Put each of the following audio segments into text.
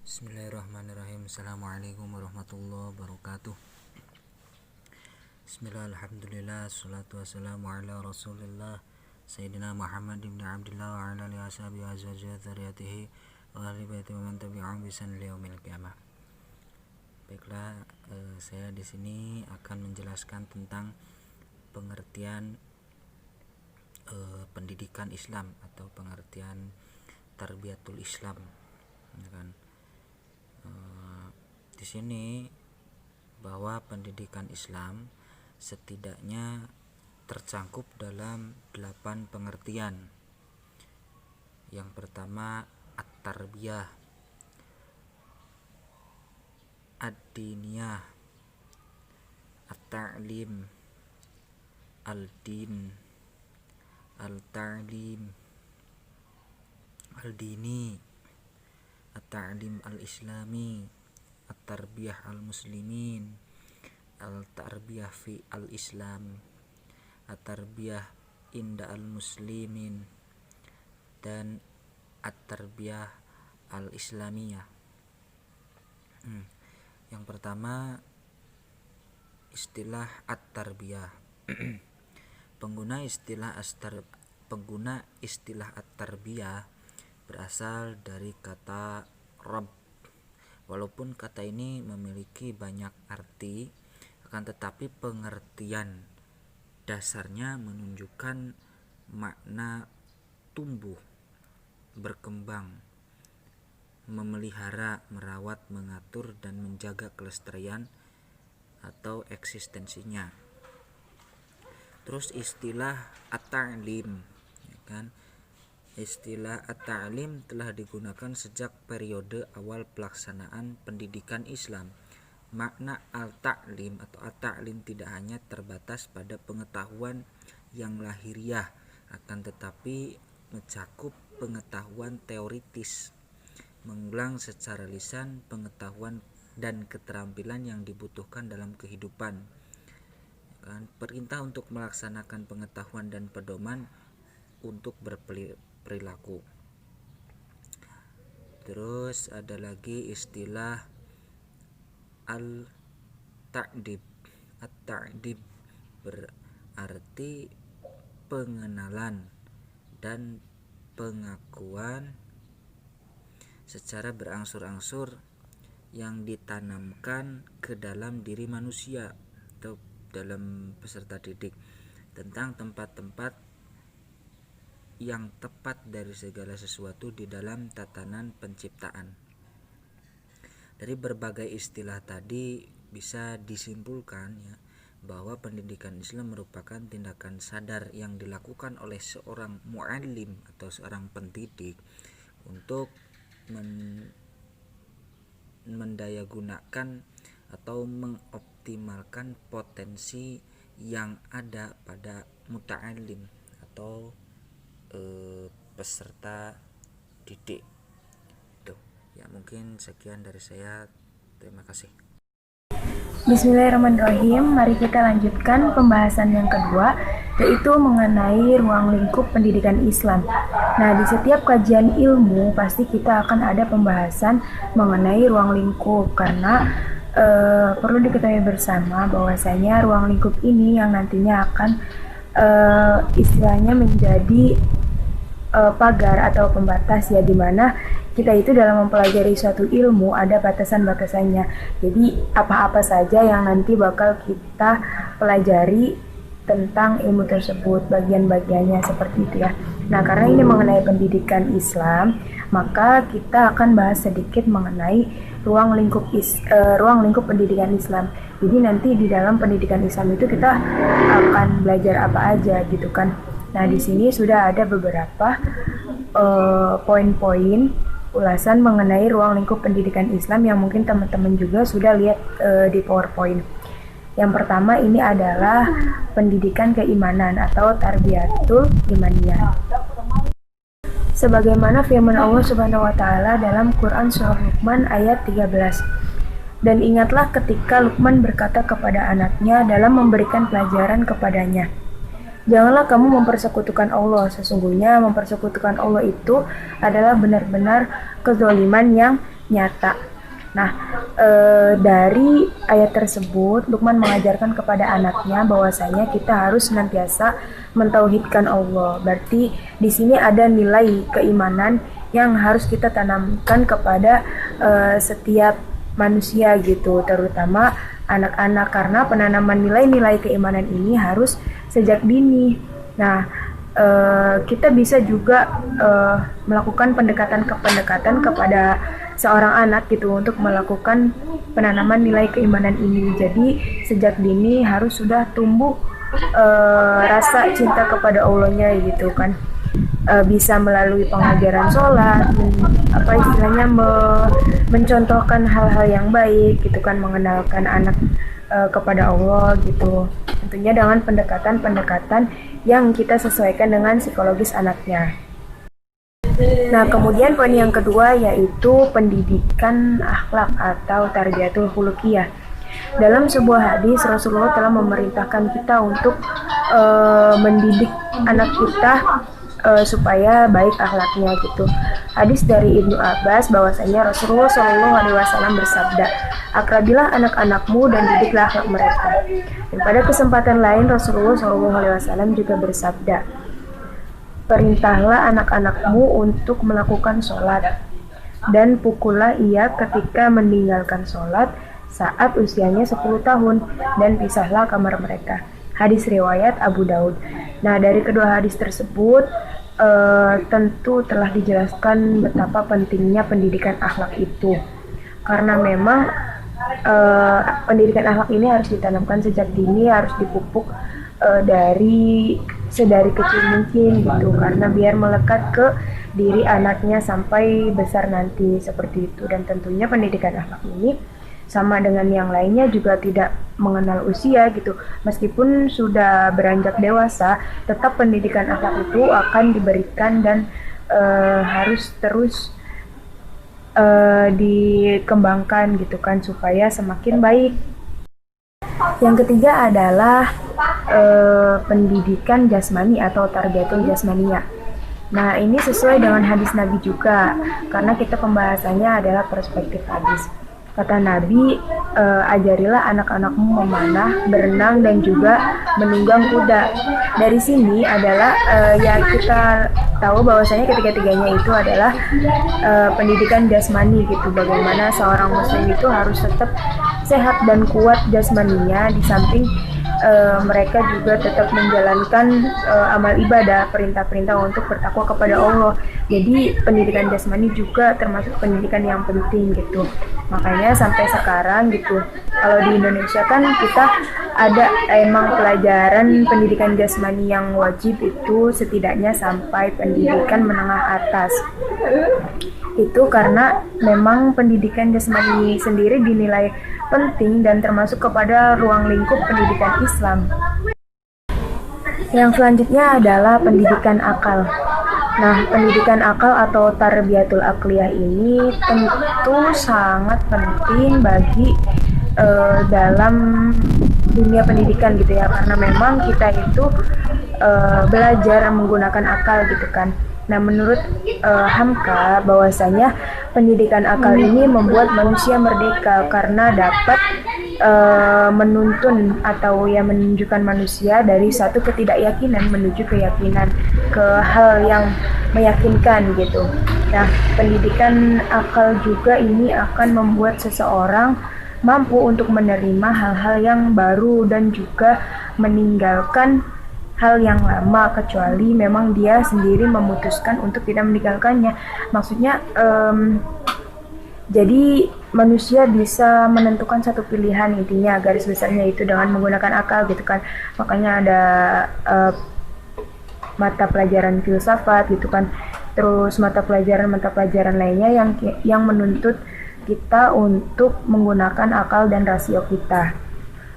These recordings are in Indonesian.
Bismillahirrahmanirrahim. Assalamualaikum warahmatullahi wabarakatuh. Bismillah, alhamdulillah, salatu wassalamu ala rasulillah Sayyidina Muhammad ibn Abdullah wa ala alihi washabihi wa azwajihi dzurriyyatihi wa ahli baiti wa man tabi'ahum bi ihsan ila yaumil qiyamah. Baiklah, saya di sini akan menjelaskan tentang pengertian pendidikan Islam atau pengertian tarbiyatul Islam, kan? Di sini bahwa pendidikan Islam setidaknya tercangkup dalam 8 pengertian. Yang pertama, at-tarbiyah, ad-diniyah, at-ta'lim, al-din, al-ta'lim, al-dini, at-ta'lim al-islami, at-tarbiyah al-muslimin, al-tarbiyah fi al-islam, at-tarbiyah inda al-muslimin, dan at-tarbiyah al-islamiyah. Yang pertama, istilah at-tarbiyah. Pengguna istilah at-tarbiyah berasal dari kata Rabb. Walaupun kata ini memiliki banyak arti, akan tetapi pengertian dasarnya menunjukkan makna tumbuh, berkembang, memelihara, merawat, mengatur, dan menjaga kelestarian atau eksistensinya. Terus istilah at-ta'lim, ya kan? Istilah at-ta'lim telah digunakan sejak periode awal pelaksanaan pendidikan Islam. Makna al-ta'lim atau at-ta'lim tidak hanya terbatas pada pengetahuan yang lahiriah, akan tetapi mencakup pengetahuan teoritis, mengulang secara lisan pengetahuan dan keterampilan yang dibutuhkan dalam kehidupan. Perintah untuk melaksanakan pengetahuan dan pedoman untuk berperilaku. Terus ada lagi istilah al-ta'dib. At-ta'dib berarti pengenalan dan pengakuan secara berangsur-angsur yang ditanamkan ke dalam diri manusia atau dalam peserta didik tentang tempat-tempat yang tepat dari segala sesuatu di dalam tatanan penciptaan. Dari berbagai istilah tadi bisa disimpulkan ya, bahwa pendidikan Islam merupakan tindakan sadar yang dilakukan oleh seorang mu'allim atau seorang pendidik untuk mendayagunakan atau mengoptimalkan potensi yang ada pada muta'allim atau peserta didik. Tuh, ya mungkin sekian dari saya. Terima kasih. Bismillahirrahmanirrahim. Mari kita lanjutkan pembahasan yang kedua, yaitu mengenai ruang lingkup pendidikan Islam. Nah, di setiap kajian ilmu pasti kita akan ada pembahasan mengenai ruang lingkup, karena perlu diketahui bersama bahwasanya ruang lingkup ini yang nantinya akan istilahnya menjadi pagar atau pembatas, ya, dimana kita itu dalam mempelajari suatu ilmu ada batasan-batasannya. Jadi apa-apa saja yang nanti bakal kita pelajari tentang ilmu tersebut, bagian-bagiannya seperti itu ya. Nah, karena ini mengenai pendidikan Islam, maka kita akan bahas sedikit mengenai ruang lingkup pendidikan Islam. Jadi nanti di dalam pendidikan Islam itu kita akan belajar apa aja gitu kan. Nah, di sini sudah ada beberapa poin-poin ulasan mengenai ruang lingkup pendidikan Islam yang mungkin teman-teman juga sudah lihat di PowerPoint. Yang pertama ini adalah pendidikan keimanan atau tarbiyatul imaniyah. Sebagaimana firman Allah Subhanahu wa taala dalam Quran surah Luqman ayat 13. Dan ingatlah ketika Luqman berkata kepada anaknya dalam memberikan pelajaran kepadanya, janganlah kamu mempersekutukan Allah. Sesungguhnya mempersekutukan Allah itu adalah benar-benar kezaliman yang nyata. Nah, dari ayat tersebut Luqman mengajarkan kepada anaknya bahwasanya kita harus senantiasa mentauhidkan Allah. Berarti di sini ada nilai keimanan yang harus kita tanamkan kepada setiap manusia gitu, terutama anak-anak, karena penanaman nilai-nilai keimanan ini harus sejak dini. Nah, kita bisa juga melakukan pendekatan kepada seorang anak gitu untuk melakukan penanaman nilai keimanan ini. Jadi sejak dini harus sudah tumbuh rasa cinta kepada Allahnya gitu kan. Bisa melalui pengajaran sholat, apa istilahnya mencontohkan hal-hal yang baik gitu kan, mengenalkan anak kepada Allah gitu. Tentunya dengan pendekatan-pendekatan yang kita sesuaikan dengan psikologis anaknya. Nah, kemudian poin yang kedua yaitu pendidikan akhlak atau tarbiyatul khuluqiyah. Dalam sebuah hadis Rasulullah telah memerintahkan kita untuk mendidik anak kita supaya baik akhlaknya gitu. Hadis dari Ibnu Abbas bahwasanya Rasulullah SAW bersabda, "Akrabilah anak-anakmu dan didiklah akhlak mereka." Dan pada kesempatan lain Rasulullah SAW juga bersabda, "Perintahlah anak-anakmu untuk melakukan sholat dan pukullah ia ketika meninggalkan sholat saat usianya 10 tahun dan pisahlah kamar mereka." Hadis riwayat Abu Daud. Nah, dari kedua hadis tersebut tentu telah dijelaskan betapa pentingnya pendidikan akhlak itu, karena memang pendidikan akhlak ini harus ditanamkan sejak dini, harus dipupuk dari sedari kecil mungkin gitu, karena biar melekat ke diri anaknya sampai besar nanti seperti itu. Dan tentunya pendidikan akhlak ini sama dengan yang lainnya juga tidak mengenal usia gitu. Meskipun sudah beranjak dewasa, tetap pendidikan akhlak itu akan diberikan dan harus terus dikembangkan gitu kan, supaya semakin baik. Yang ketiga adalah pendidikan jasmani atau tarbiyatul jasmaniyah. Nah, ini sesuai dengan hadis Nabi juga, karena kita pembahasannya adalah perspektif hadis. Kata Nabi, ajarilah anak-anakmu memanah, berenang, dan juga menunggang kuda. Dari sini adalah ya kita tahu bahwasanya ketiga-tiganya itu adalah pendidikan jasmani gitu. Bagaimana seorang muslim itu harus tetap sehat dan kuat jasmaninya, di samping mereka juga tetap menjalankan amal ibadah, perintah-perintah untuk bertakwa kepada Allah. Jadi pendidikan jasmani juga termasuk pendidikan yang penting gitu. Makanya sampai sekarang gitu, kalau di Indonesia kan kita ada emang pelajaran pendidikan jasmani yang wajib itu setidaknya sampai pendidikan menengah atas. Itu karena memang pendidikan jasmani sendiri dinilai penting dan termasuk kepada ruang lingkup pendidikan Islam. Yang selanjutnya adalah pendidikan akal. Nah, pendidikan akal atau tarbiyatul akliyah ini tentu sangat penting bagi dalam dunia pendidikan gitu ya, karena memang kita itu belajar menggunakan akal gitu kan. Nah, menurut Hamka bahwasanya pendidikan akal ini membuat manusia merdeka karena dapat menuntun atau ya menunjukkan manusia dari satu ketidakyakinan menuju keyakinan, ke hal yang meyakinkan gitu. Nah, pendidikan akal juga ini akan membuat seseorang mampu untuk menerima hal-hal yang baru dan juga meninggalkan hal yang lama, kecuali memang dia sendiri memutuskan untuk tidak meninggalkannya. Maksudnya jadi manusia bisa menentukan satu pilihan, intinya garis besarnya itu dengan menggunakan akal gitu kan. Makanya ada mata pelajaran filsafat gitu kan, terus mata pelajaran lainnya yang menuntut kita untuk menggunakan akal dan rasio kita.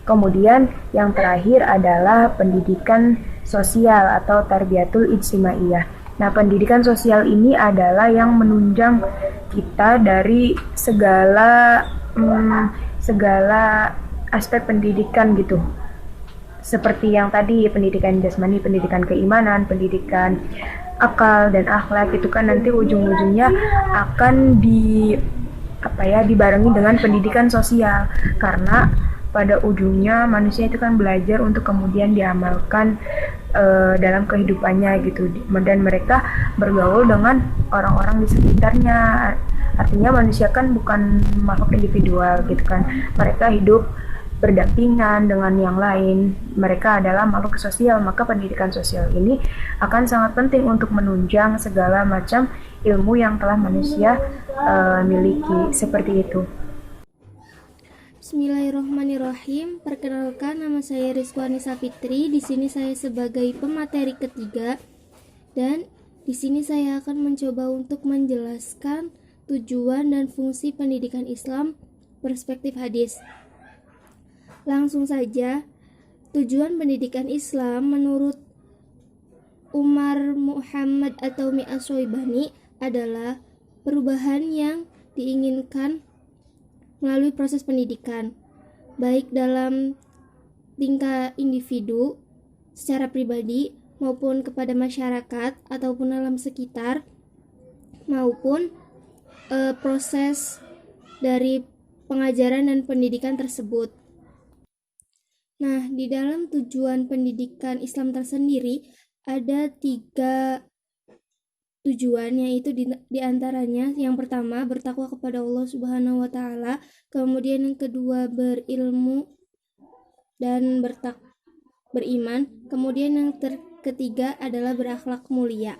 Kemudian yang terakhir adalah pendidikan sosial atau tarbiyatul ijtimaiyah. Nah, pendidikan sosial ini adalah yang menunjang kita dari segala aspek pendidikan gitu. Seperti yang tadi, pendidikan jasmani, pendidikan keimanan, pendidikan akal dan akhlak itu kan nanti ujung-ujungnya akan dibarengi dengan pendidikan sosial, karena pada ujungnya manusia itu kan belajar untuk kemudian diamalkan dalam kehidupannya gitu, dan mereka bergaul dengan orang-orang di sekitarnya. Artinya manusia kan bukan makhluk individual gitu kan, mereka hidup berdampingan dengan yang lain, mereka adalah makhluk sosial. Maka pendidikan sosial ini akan sangat penting untuk menunjang segala macam ilmu yang telah manusia miliki, seperti itu. Bismillahirrahmanirrahim. Perkenalkan, nama saya Rizwanisa Fitri. Di sini saya sebagai pemateri ketiga, dan di sini saya akan mencoba untuk menjelaskan tujuan dan fungsi pendidikan Islam perspektif hadis. Langsung saja, tujuan pendidikan Islam menurut Umar Muhammad atau Mi'ashoibani adalah perubahan yang diinginkan melalui proses pendidikan, baik dalam tingkat individu secara pribadi maupun kepada masyarakat ataupun alam sekitar, maupun proses dari pengajaran dan pendidikan tersebut. Nah, di dalam tujuan pendidikan Islam tersendiri ada 3 tujuan, yaitu di antaranya yang pertama bertakwa kepada Allah Subhanahu wa taala, kemudian yang kedua berilmu dan beriman, kemudian yang ketiga adalah berakhlak mulia.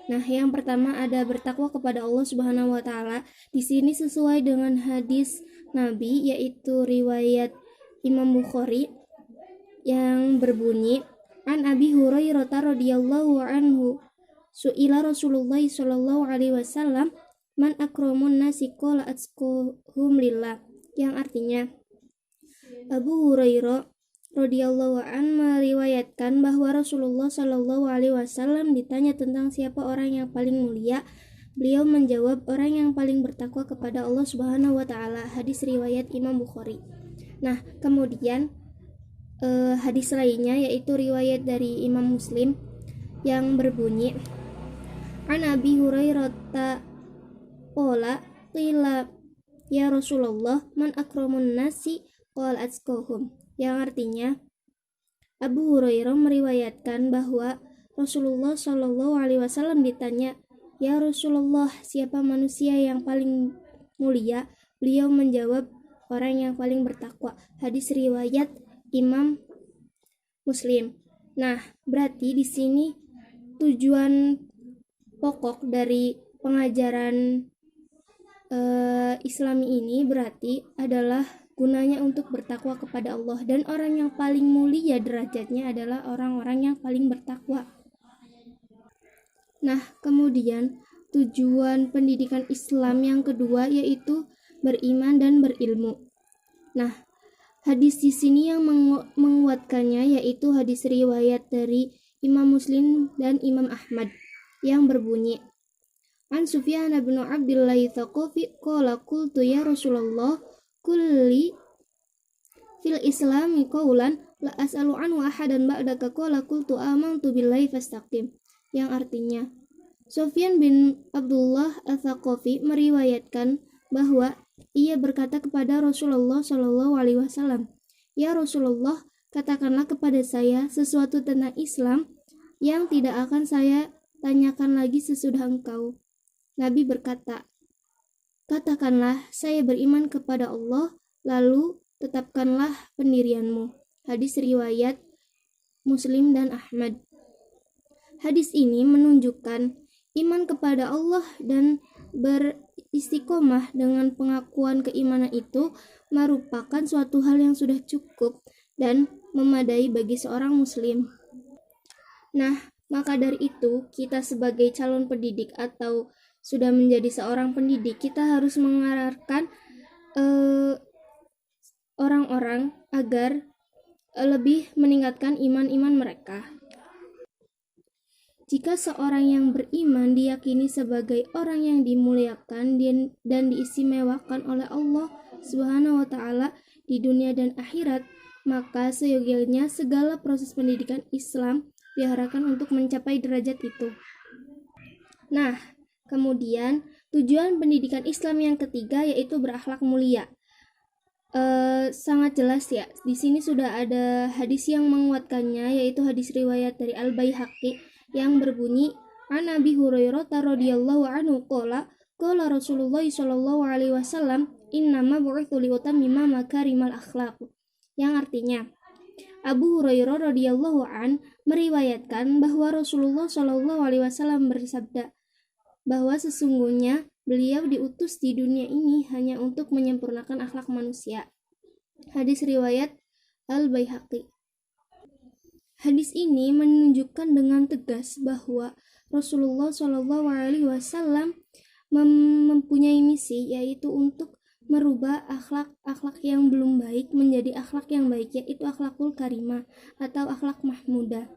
Nah, yang pertama ada bertakwa kepada Allah Subhanahu wa taala. Di sini sesuai dengan hadis Nabi, yaitu riwayat Imam Bukhari yang berbunyi, An Abi Hurairah radhiyallahu anhu, su'ila Rasulullah sallallahu alaihi wasallam, man akramun nasi qala atqahum lillah, yang artinya Abu Hurairah radhiyallahu an meriwayatkan bahwa Rasulullah sallallahu alaihi wasallam ditanya tentang siapa orang yang paling mulia. Beliau menjawab, orang yang paling bertakwa kepada Allah Subhanahu wa taala. Hadis riwayat Imam Bukhari. Nah, kemudian hadis lainnya yaitu riwayat dari Imam Muslim yang berbunyi, An Abi Hurairah qala qila ya Rasulullah man akramun nasi qala atqahum, yang artinya Abu Hurairah meriwayatkan bahwa Rasulullah Shallallahu alaihi wasallam ditanya, ya Rasulullah, siapa manusia yang paling mulia? Beliau menjawab, orang yang paling bertakwa. Hadis riwayat Imam Muslim. Nah, berarti di sini tujuan pokok dari pengajaran Islami ini berarti adalah gunanya untuk bertakwa kepada Allah, dan orang yang paling mulia derajatnya adalah orang-orang yang paling bertakwa. Nah, kemudian tujuan pendidikan Islam yang kedua yaitu beriman dan berilmu. Nah, hadis di sini yang menguatkannya yaitu hadis riwayat dari Imam Muslim dan Imam Ahmad yang berbunyi, An Sufyan bin Abdullah Tsaqafi qala qultu ya Rasulullah kulli fil islami qaulan la as'alu anhu ahadan ba'daka qala qultu amantu billahi fastaqim, yang artinya Sufyan bin Abdullah Ats-Tsaqafi meriwayatkan bahwa ia berkata kepada Rasulullah Shallallahu alaihi wasallam, ya Rasulullah, katakanlah kepada saya sesuatu tentang Islam yang tidak akan saya tanyakan lagi sesudah engkau. Nabi berkata, katakanlah saya beriman kepada Allah, lalu tetapkanlah pendirianmu. Hadis riwayat Muslim dan Ahmad. Hadis ini menunjukkan iman kepada Allah dan beristiqomah dengan pengakuan keimanan itu merupakan suatu hal yang sudah cukup dan memadai bagi seorang muslim. Nah, maka dari itu kita sebagai calon pendidik atau sudah menjadi seorang pendidik, kita harus mengarahkan orang-orang agar lebih meningkatkan iman-iman mereka. Jika seorang yang beriman diyakini sebagai orang yang dimuliakan dan diistimewakan oleh Allah Subhanahu wa taala di dunia dan akhirat, maka seyogianya segala proses pendidikan Islam diarahkan untuk mencapai derajat itu. Nah, kemudian Tujuan pendidikan Islam yang ketiga yaitu berakhlak mulia. Sangat jelas ya. Di sini sudah ada hadis yang menguatkannya, yaitu hadis riwayat dari Al-Baihaqi yang berbunyi, "An Abi Hurairah radhiyallahu anhu qala Rasulullah sallallahu alaihi wasallam, innama bu'itsu liutammima makarimal akhlaq." Yang artinya, Abu Hurairah radhiyallahu an meriwayatkan bahwa Rasulullah sallallahu alaihi wasallam bersabda bahwa sesungguhnya beliau diutus di dunia ini hanya untuk menyempurnakan akhlak manusia. Hadis riwayat Al-Baihaqi. Hadis ini menunjukkan dengan tegas bahwa Rasulullah Shallallahu Alaihi Wasallam mempunyai misi, yaitu untuk merubah akhlak yang belum baik menjadi akhlak yang baik, yaitu akhlakul karimah atau akhlak mahmudah.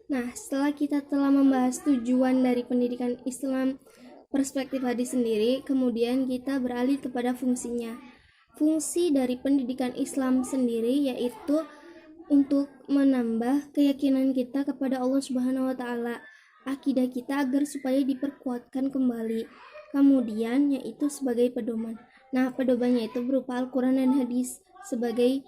Nah, setelah kita telah membahas tujuan dari pendidikan Islam perspektif hadis sendiri, kemudian kita beralih kepada fungsinya. Fungsi dari pendidikan Islam sendiri yaitu untuk menambah keyakinan kita kepada Allah Subhanahu wa taala, akidah kita agar supaya diperkuatkan kembali. Kemudian yaitu sebagai pedoman. Nah, pedomannya itu berupa Al-Qur'an dan hadis sebagai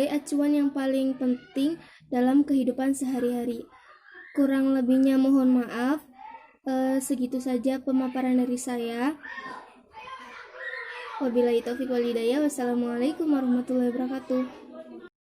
acuan yang paling penting dalam kehidupan sehari-hari. Kurang lebihnya mohon maaf. Segitu saja pemaparan dari saya. Wabillahi taufiq wal hidayah. Wassalamualaikum warahmatullahi wabarakatuh.